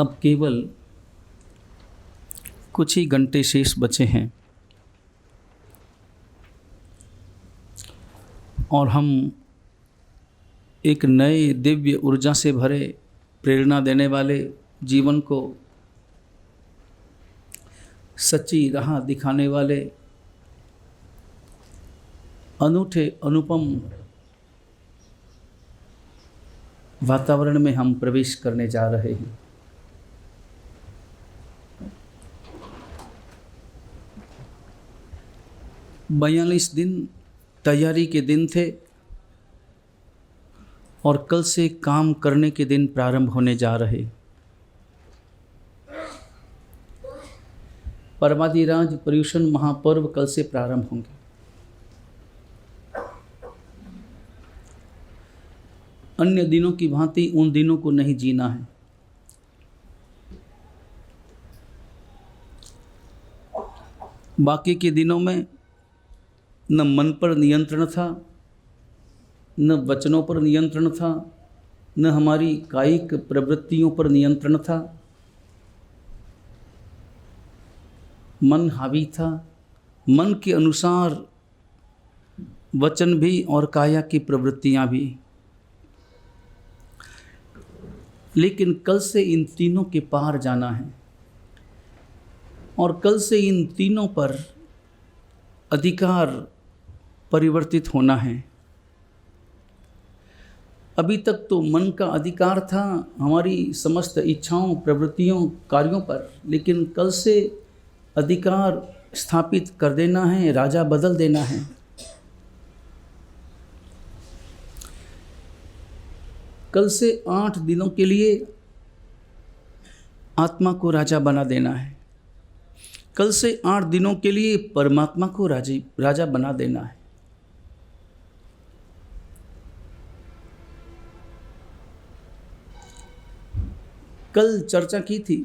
अब केवल कुछ ही घंटे शेष बचे हैं और हम एक नए दिव्य ऊर्जा से भरे, प्रेरणा देने वाले, जीवन को सच्ची राह दिखाने वाले, अनूठे अनुपम वातावरण में हम प्रवेश करने जा रहे हैं। बयालीस दिन तैयारी के दिन थे और कल से काम करने के दिन प्रारंभ होने जा रहे। परमादिराज पर्युषण महापर्व कल से प्रारंभ होंगे। अन्य दिनों की भांति उन दिनों को नहीं जीना है। बाकी के दिनों में न मन पर नियंत्रण था, न वचनों पर नियंत्रण था, न हमारी कायिक प्रवृत्तियों पर नियंत्रण था। मन हावी था, मन के अनुसार वचन भी और काया की प्रवृत्तियां भी। लेकिन कल से इन तीनों के पार जाना है और कल से इन तीनों पर अधिकार परिवर्तित होना है। अभी तक तो मन का अधिकार था हमारी समस्त इच्छाओं, प्रवृत्तियों, कार्यों पर, लेकिन कल से अधिकार स्थापित कर देना है, राजा बदल देना है। कल से 8 दिनों के लिए आत्मा को राजा बना देना है। कल से 8 दिनों के लिए परमात्मा को राजा बना देना है। कल चर्चा की थी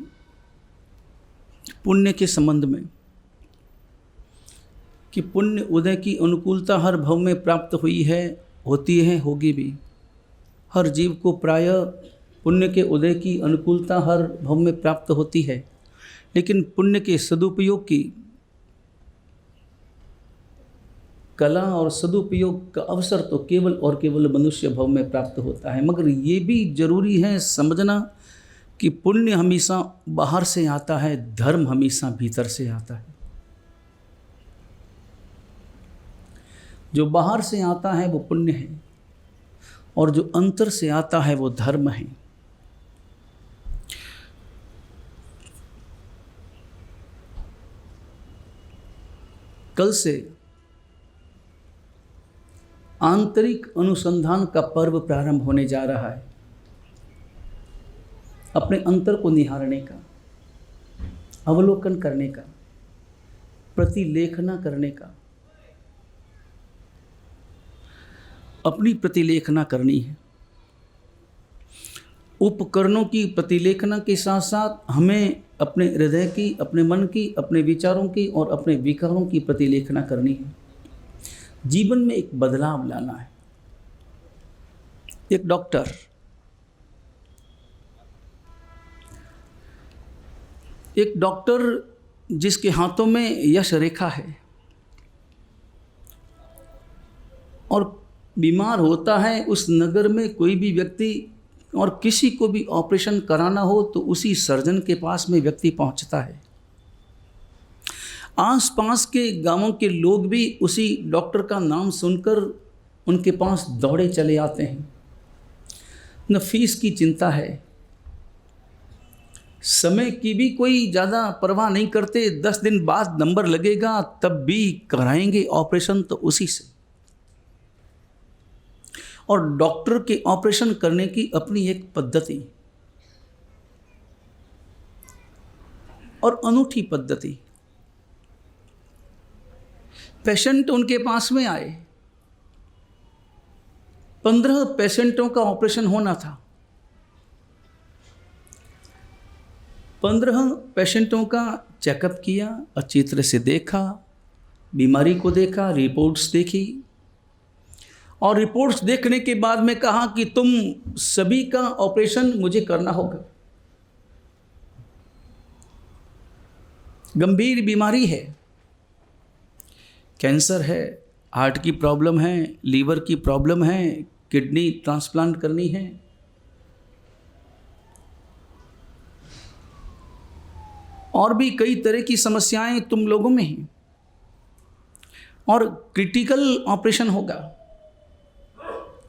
पुण्य के संबंध में कि पुण्य उदय की अनुकूलता हर भव में प्राप्त हुई है, होती है, होगी भी। हर जीव को प्रायः पुण्य के उदय की अनुकूलता हर भव में प्राप्त होती है, लेकिन पुण्य के सदुपयोग की कला और सदुपयोग का अवसर तो केवल और केवल मनुष्य भव में प्राप्त होता है। मगर ये भी जरूरी है समझना कि पुण्य हमेशा बाहर से आता है, धर्म हमेशा भीतर से आता है। जो बाहर से आता है वो पुण्य है और जो अंतर से आता है वो धर्म है। कल से आंतरिक अनुसंधान का पर्व प्रारंभ होने जा रहा है। अपने अंतर को निहारने का, अवलोकन करने का, प्रतिलेखना करने का। अपनी प्रतिलेखना करनी है। उपकरणों की प्रतिलेखना के साथ साथ हमें अपने हृदय की, अपने मन की, अपने विचारों की और अपने विकारों की प्रतिलेखना करनी है। जीवन में एक बदलाव लाना है। एक डॉक्टर जिसके हाथों में यश रेखा है और बीमार होता है, उस नगर में कोई भी व्यक्ति और किसी को भी ऑपरेशन कराना हो तो उसी सर्जन के पास में व्यक्ति पहुंचता है। आसपास के गांवों के लोग भी उसी डॉक्टर का नाम सुनकर उनके पास दौड़े चले आते हैं। न फीस की चिंता है, समय की भी कोई ज़्यादा परवाह नहीं करते। 10 दिन बाद नंबर लगेगा तब भी कराएंगे ऑपरेशन तो उसी से। और डॉक्टर के ऑपरेशन करने की अपनी एक पद्धति और अनूठी पद्धति। पेशेंट उनके पास में आए, 15 पेशेंटों का ऑपरेशन होना था। 15 पेशेंटों का चेकअप किया, अच्छी तरह से देखा, बीमारी को देखा, रिपोर्ट्स देखी और रिपोर्ट्स देखने के बाद में कहा कि तुम सभी का ऑपरेशन मुझे करना होगा। गंभीर बीमारी है, कैंसर है, हार्ट की प्रॉब्लम है, लीवर की प्रॉब्लम है, किडनी ट्रांसप्लांट करनी है, और भी कई तरह की समस्याएं तुम लोगों में हैं, और क्रिटिकल ऑपरेशन होगा।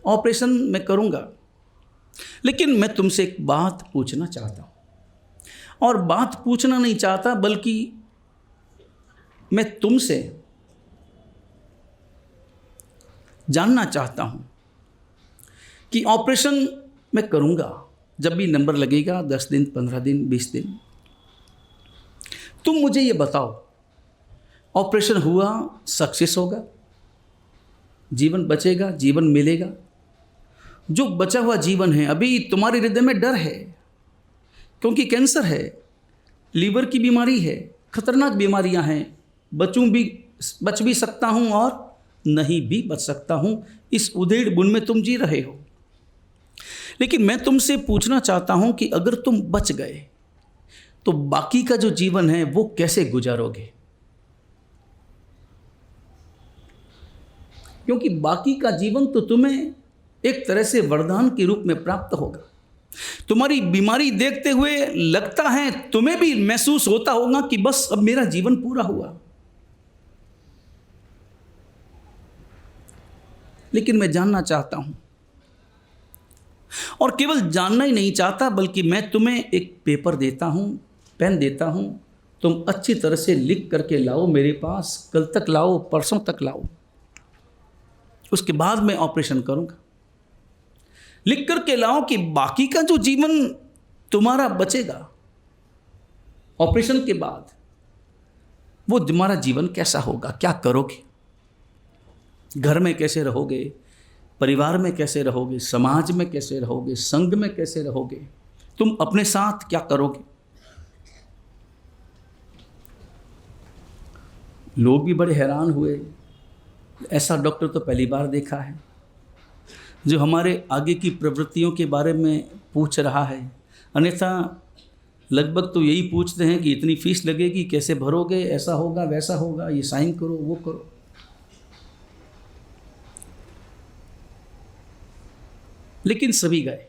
ऑपरेशन मैं करूंगा, लेकिन मैं तुमसे एक बात पूछना चाहता हूं, और बात पूछना नहीं चाहता बल्कि मैं तुमसे जानना चाहता हूं कि ऑपरेशन मैं करूंगा, जब भी नंबर लगेगा 10 दिन, 15 दिन, 20 दिन, तुम मुझे ये बताओ, ऑपरेशन हुआ, सक्सेस होगा, जीवन बचेगा, जीवन मिलेगा? जो बचा हुआ जीवन है, अभी तुम्हारे हृदय में डर है, क्योंकि कैंसर है, लीवर की बीमारी है, खतरनाक बीमारियां हैं, बच भी सकता हूं और नहीं भी बच सकता हूं। इस उधेड़ बुन में तुम जी रहे हो। लेकिन मैं तुमसे पूछना चाहता हूं कि अगर तुम बच गए तो बाकी का जो जीवन है वो कैसे गुजारोगे? क्योंकि बाकी का जीवन तो तुम्हें एक तरह से वरदान के रूप में प्राप्त होगा। तुम्हारी बीमारी देखते हुए लगता है, तुम्हें भी महसूस होता होगा कि बस अब मेरा जीवन पूरा हुआ। लेकिन मैं जानना चाहता हूं, और केवल जानना ही नहीं चाहता बल्कि मैं तुम्हें एक पेपर देता हूं, पेन देता हूं, तुम अच्छी तरह से लिख करके लाओ मेरे पास, कल तक लाओ, परसों तक लाओ, उसके बाद मैं ऑपरेशन करूंगा। लिख करके लाओ कि बाकी का जो जीवन तुम्हारा बचेगा ऑपरेशन के बाद, वो तुम्हारा जीवन कैसा होगा, क्या करोगे, घर में कैसे रहोगे, परिवार में कैसे रहोगे, समाज में कैसे रहोगे, संघ में कैसे रहोगे, तुम अपने साथ क्या करोगे। लोग भी बड़े हैरान हुए, ऐसा डॉक्टर तो पहली बार देखा है जो हमारे आगे की प्रवृत्तियों के बारे में पूछ रहा है। अन्यथा लगभग तो यही पूछते हैं कि इतनी फीस लगेगी, कैसे भरोगे, ऐसा होगा, वैसा होगा, ये साइन करो, वो करो। लेकिन सभी गए,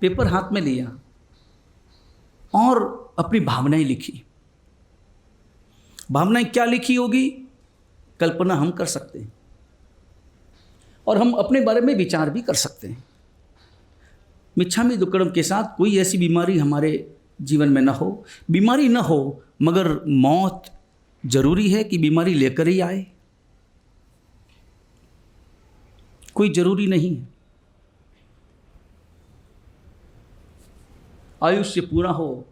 पेपर हाथ में लिया और अपनी भावनाएं लिखी। भावनाएं क्या लिखी होगी, कल्पना हम कर सकते हैं, और हम अपने बारे में विचार भी कर सकते हैं। मिच्छामि दुक्कडम के साथ कोई ऐसी बीमारी हमारे जीवन में ना हो, बीमारी ना हो मगर मौत जरूरी है कि बीमारी लेकर ही आए, कोई जरूरी नहीं है। आयुष्य पूरा हो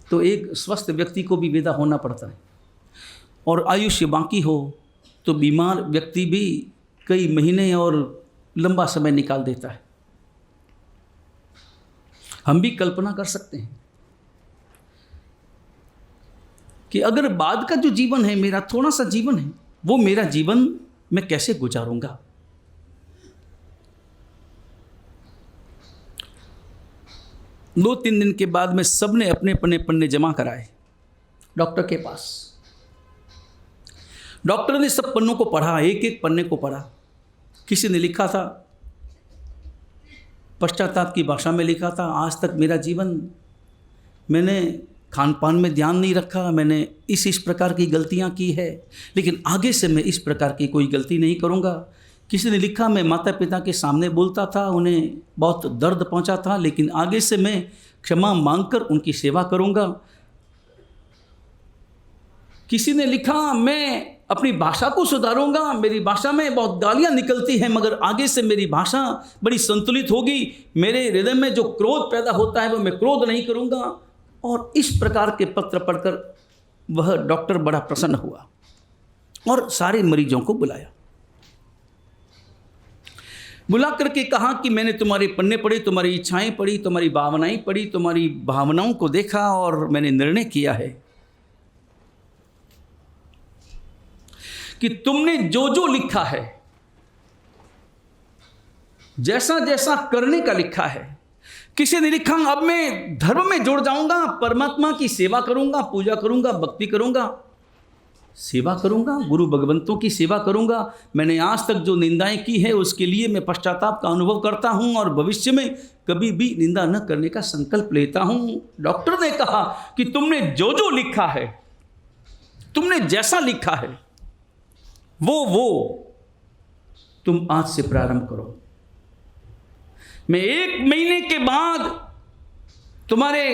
तो एक स्वस्थ व्यक्ति को भी विदा होना पड़ता है, और आयुष्य बाकी हो तो बीमार व्यक्ति भी कई महीने और लंबा समय निकाल देता है। हम भी कल्पना कर सकते हैं कि अगर बाद का जो जीवन है, मेरा थोड़ा सा जीवन है, वो मेरा जीवन मैं कैसे गुजारूंगा। दो तीन दिन के बाद में सबने अपने पन्ने जमा कराए डॉक्टर के पास। डॉक्टर ने सब पन्नों को पढ़ा, एक एक पन्ने को पढ़ा। किसी ने लिखा था, पश्चाताप की भाषा में लिखा था, आज तक मेरा जीवन मैंने खान पान में ध्यान नहीं रखा, मैंने इस प्रकार की गलतियां की है, लेकिन आगे से मैं इस प्रकार की कोई गलती नहीं करूंगा। किसी ने लिखा, मैं माता पिता के सामने बोलता था, उन्हें बहुत दर्द पहुंचा था, लेकिन आगे से मैं क्षमा मांगकर उनकी सेवा करूंगा। किसी ने लिखा, मैं अपनी भाषा को सुधारूंगा, मेरी भाषा में बहुत गालियां निकलती हैं मगर आगे से मेरी भाषा बड़ी संतुलित होगी, मेरे हृदय में जो क्रोध पैदा होता है वो मैं क्रोध नहीं करूंगा। और इस प्रकार के पत्र पढ़कर वह डॉक्टर बड़ा प्रसन्न हुआ और सारे मरीजों को बुलाया। बुला करके कहा कि मैंने तुम्हारे पन्ने पढ़े, तुम्हारी इच्छाएं पढ़ी, तुम्हारी भावनाएं पढ़ी, तुम्हारी भावनाओं को देखा और मैंने निर्णय किया है कि तुमने जो जो लिखा है, जैसा जैसा करने का लिखा है, किसी ने लिखा अब मैं धर्म में जुड़ जाऊंगा, परमात्मा की सेवा करूंगा, पूजा करूंगा, भक्ति करूंगा, सेवा करूंगा, गुरु भगवंतों की सेवा करूंगा। मैंने आज तक जो निंदाएं की है उसके लिए मैं पश्चाताप का अनुभव करता हूं और भविष्य में कभी भी निंदा न करने का संकल्प लेता हूं। डॉक्टर ने कहा कि तुमने जो जो लिखा है, तुमने जैसा लिखा है वो तुम आज से प्रारंभ करो। मैं 1 महीने के बाद तुम्हारे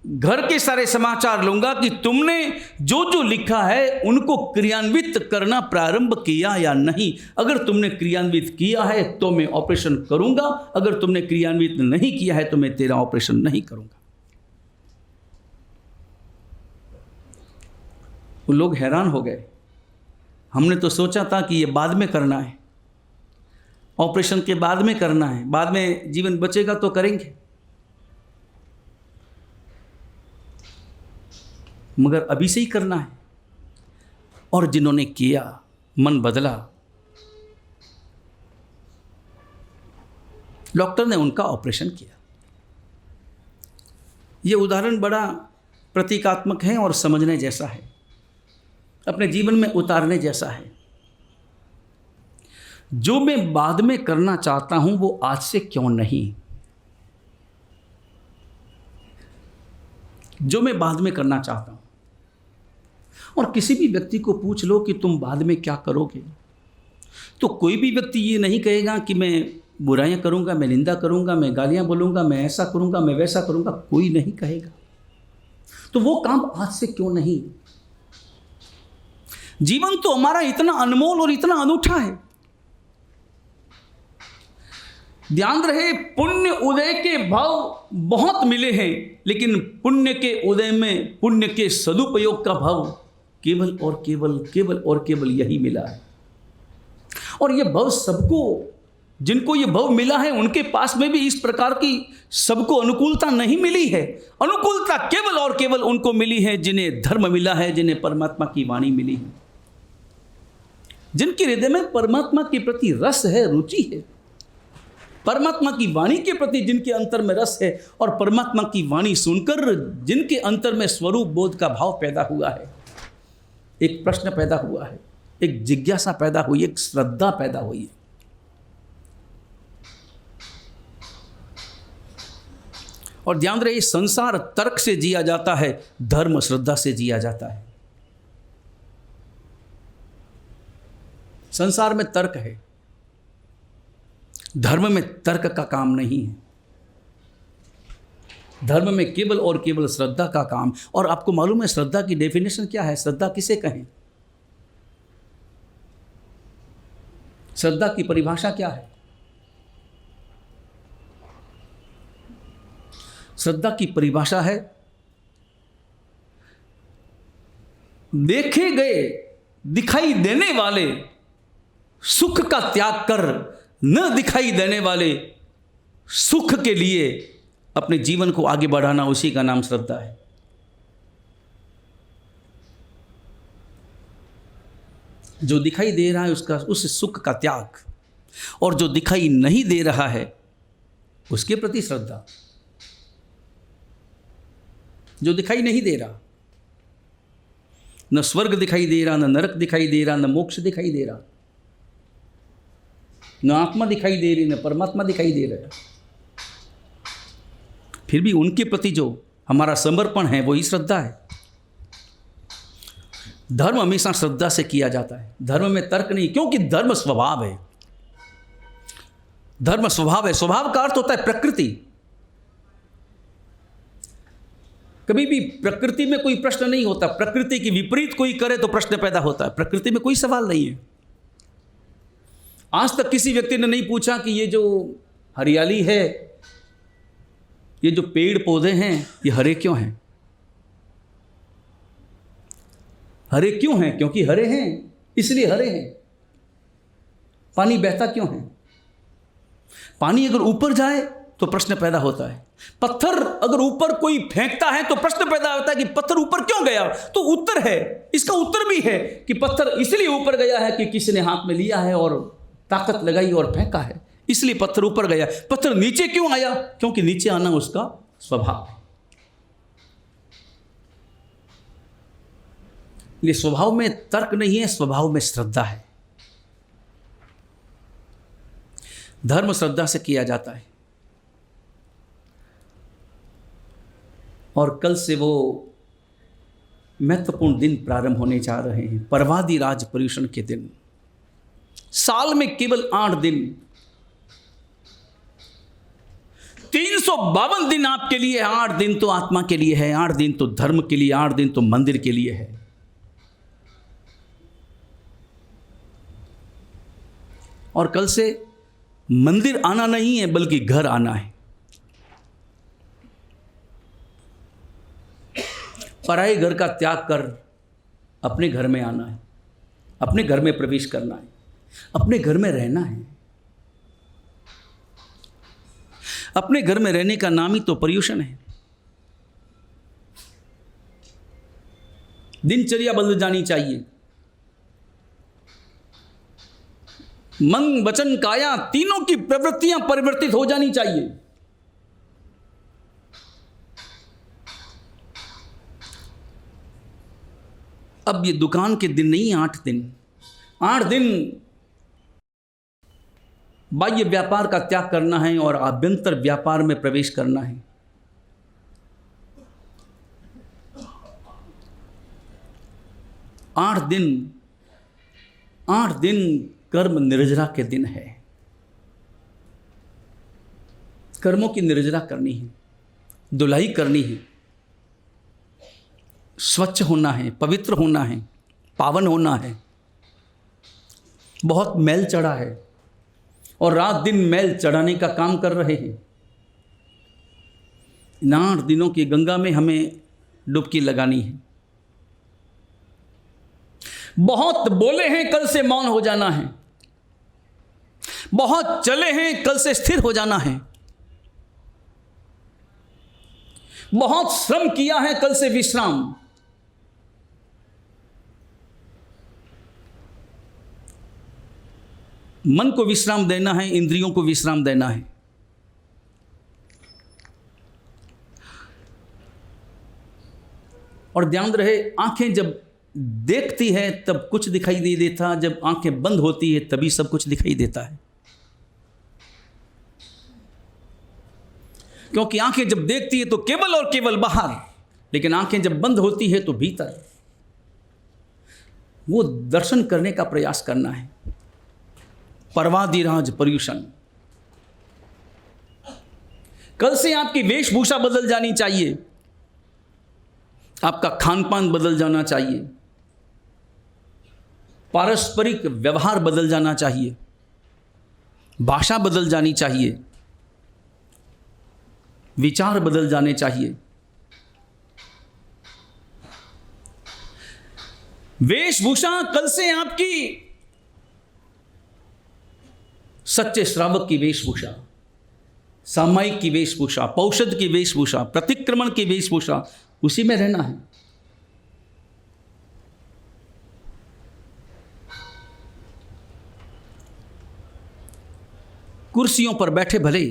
घर के सारे समाचार लूंगा कि तुमने जो जो लिखा है उनको क्रियान्वित करना प्रारंभ किया या नहीं। अगर तुमने क्रियान्वित किया है तो मैं ऑपरेशन करूंगा, अगर तुमने क्रियान्वित नहीं किया है तो मैं तेरा ऑपरेशन नहीं करूंगा। वो लोग हैरान हो गए। हमने तो सोचा था कि ये बाद में करना है, ऑपरेशन के बाद में करना है, बाद में जीवन बचेगा तो करेंगे, मगर अभी से ही करना है। और जिन्होंने किया, मन बदला, डॉक्टर ने उनका ऑपरेशन किया। ये उदाहरण बड़ा प्रतीकात्मक है और समझने जैसा है, अपने जीवन में उतारने जैसा है। जो मैं बाद में करना चाहता हूं वो आज से क्यों नहीं? जो मैं बाद में करना चाहता हूं, और किसी भी व्यक्ति को पूछ लो कि तुम बाद में क्या करोगे, तो कोई भी व्यक्ति ये नहीं कहेगा कि मैं बुराइयां करूंगा, मैं निंदा करूंगा, मैं गालियां बोलूंगा, मैं ऐसा करूंगा, मैं वैसा करूंगा, कोई नहीं कहेगा। तो वो काम आज से क्यों नहीं? जीवन तो हमारा इतना अनमोल और इतना अनूठा है। ध्यान रहे, पुण्य उदय के भाव बहुत मिले हैं, लेकिन पुण्य के उदय में पुण्य के सदुपयोग का भाव केवल और केवल यही मिला है। और ये भाव सबको, जिनको ये भाव मिला है, उनके पास में भी इस प्रकार की सबको अनुकूलता नहीं मिली है। अनुकूलता केवल और केवल उनको मिली है जिन्हें धर्म मिला है, जिन्हें परमात्मा की वाणी मिली है, जिनके हृदय में परमात्मा के प्रति रस है, रुचि है, परमात्मा की वाणी के प्रति जिनके अंतर में रस है, और परमात्मा की वाणी सुनकर जिनके अंतर में स्वरूप बोध का भाव पैदा हुआ है, एक प्रश्न पैदा हुआ है, एक जिज्ञासा पैदा हुई, एक श्रद्धा पैदा हुई है। और ध्यान रहे, संसार तर्क से जिया जाता है, धर्म श्रद्धा से जिया जाता है। संसार में तर्क है, धर्म में तर्क का काम नहीं है। धर्म में केवल और केवल श्रद्धा का काम। और आपको मालूम है श्रद्धा की डेफिनेशन क्या है? श्रद्धा किसे कहें? श्रद्धा की परिभाषा क्या है? श्रद्धा की परिभाषा है, देखे गए दिखाई देने वाले सुख का त्याग कर न दिखाई देने वाले सुख के लिए अपने जीवन को आगे बढ़ाना, उसी का नाम श्रद्धा है। जो दिखाई दे रहा है उस सुख का त्याग, और जो दिखाई नहीं दे रहा है उसके प्रति श्रद्धा। जो दिखाई नहीं दे रहा, न स्वर्ग दिखाई दे रहा, न नरक दिखाई दे रहा, न मोक्ष दिखाई दे रहा, न आत्मा दिखाई दे रही, न परमात्मा दिखाई दे रहा, फिर भी उनके प्रति जो हमारा समर्पण है वही श्रद्धा है। धर्म हमेशा श्रद्धा से किया जाता है, धर्म में तर्क नहीं, क्योंकि धर्म स्वभाव है। धर्म स्वभाव है। स्वभाव का अर्थ होता है प्रकृति। कभी भी प्रकृति में कोई प्रश्न नहीं होता। प्रकृति की विपरीत कोई करे तो प्रश्न पैदा होता है। प्रकृति में कोई सवाल नहीं है। आज तक किसी व्यक्ति ने नहीं पूछा कि ये जो हरियाली है, ये जो पेड़ पौधे हैं, ये हरे क्यों हैं? हरे क्यों हैं? क्योंकि हरे हैं, इसलिए हरे हैं। पानी बहता क्यों है? पानी अगर ऊपर जाए तो प्रश्न पैदा होता है। पत्थर अगर ऊपर कोई फेंकता है तो प्रश्न पैदा होता है कि पत्थर ऊपर क्यों गया? तो उत्तर है, इसका उत्तर भी है कि पत्थर इसलिए ऊपर गया है कि किसी ने हाथ में लिया है और ताकत लगाई और फेंका है। इसलिए पत्थर ऊपर गया। पत्थर नीचे क्यों आया? क्योंकि नीचे आना उसका स्वभाव है। ये स्वभाव में तर्क नहीं है, स्वभाव में श्रद्धा है। धर्म श्रद्धा से किया जाता है। और कल से वो महत्वपूर्ण दिन प्रारंभ होने जा रहे हैं, परवादी राज पर्युषण के दिन। साल में केवल 8 दिन, 352 दिन आपके लिए है। 8 दिन तो आत्मा के लिए है, 8 दिन तो धर्म के लिए, 8 दिन तो मंदिर के लिए है। और कल से मंदिर आना नहीं है, बल्कि घर आना है। पराये घर का त्याग कर अपने घर में आना है, अपने घर में प्रवेश करना है, अपने घर में रहना है। अपने घर में रहने का नाम ही तो पर्युषण है। दिनचर्या बदल जानी चाहिए। मन, वचन, काया तीनों की प्रवृत्तियां परिवर्तित हो जानी चाहिए। अब ये दुकान के दिन नहीं, 8 दिन। 8 दिन बाह्य व्यापार का त्याग करना है और आभ्यंतर व्यापार में प्रवेश करना है। आठ दिन कर्म निर्जरा के दिन है। कर्मों की निर्जरा करनी है, धुलाई करनी है, स्वच्छ होना है, पवित्र होना है, पावन होना है। बहुत मैल चढ़ा है और रात दिन मैल चढ़ाने का काम कर रहे हैं। इन 8 दिनों की गंगा में हमें डुबकी लगानी है। बहुत बोले हैं, कल से मौन हो जाना है। बहुत चले हैं, कल से स्थिर हो जाना है। बहुत श्रम किया है, कल से विश्राम। मन को विश्राम देना है, इंद्रियों को विश्राम देना है। और ध्यान रहे, आंखें जब देखती है तब कुछ दिखाई नहीं देता, जब आंखें बंद होती है तभी सब कुछ दिखाई देता है। क्योंकि आंखें जब देखती है तो केवल और केवल बाहर, लेकिन आंखें जब बंद होती है तो भीतर। वो दर्शन करने का प्रयास करना है। परवादिराज पर्युषण। कल से आपकी वेशभूषा बदल जानी चाहिए, आपका खान पान बदल जाना चाहिए, पारस्परिक व्यवहार बदल जाना चाहिए, भाषा बदल जानी चाहिए, विचार बदल जाने चाहिए। वेशभूषा कल से आपकी सच्चे श्रावक की वेशभूषा, सामायिक की वेशभूषा, पौषध की वेशभूषा, प्रतिक्रमण की वेशभूषा, उसी में रहना है। कुर्सियों पर बैठे भले,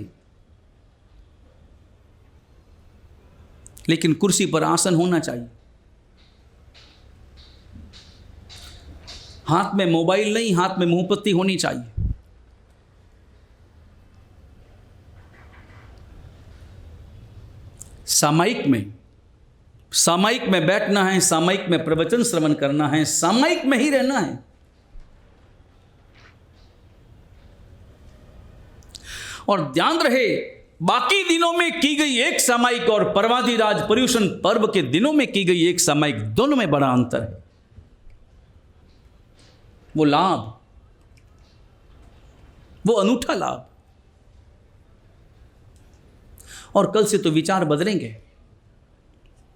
लेकिन कुर्सी पर आसन होना चाहिए। हाथ में मोबाइल नहीं, हाथ में मुंहपत्ती होनी चाहिए। सामायिक में बैठना है, सामायिक में प्रवचन श्रवण करना है, सामायिक में ही रहना है। और ध्यान रहे, बाकी दिनों में की गई एक सामायिक और परवादिराज पर्युषण पर्व के दिनों में की गई एक सामायिक, दोनों में बड़ा अंतर है। वो लाभ, वो अनूठा लाभ। और कल से तो विचार बदलेंगे।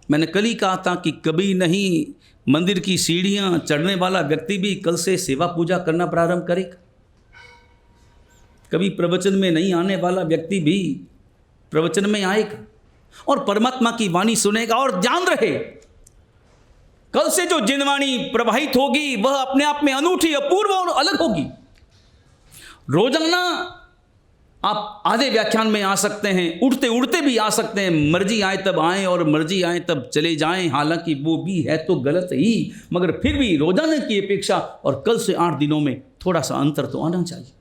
मैंने कल ही कहा था कि कभी नहीं मंदिर की सीढ़ियां चढ़ने वाला व्यक्ति भी कल से सेवा पूजा करना प्रारंभ करेगा। कभी प्रवचन में नहीं आने वाला व्यक्ति भी प्रवचन में आएगा और परमात्मा की वाणी सुनेगा। और ध्यान रहे, कल से जो जिनवाणी प्रवाहित होगी वह अपने आप में अनूठी, अपूर्व और अलग होगी। रोजाना आप आधे व्याख्यान में आ सकते हैं, उठते उठते भी आ सकते हैं, मर्जी आए तब आएँ और मर्जी आए तब चले जाएं, हालांकि वो भी है तो गलत ही, मगर फिर भी रोजाना की अपेक्षा और कल से 8 दिनों में थोड़ा सा अंतर तो आना चाहिए।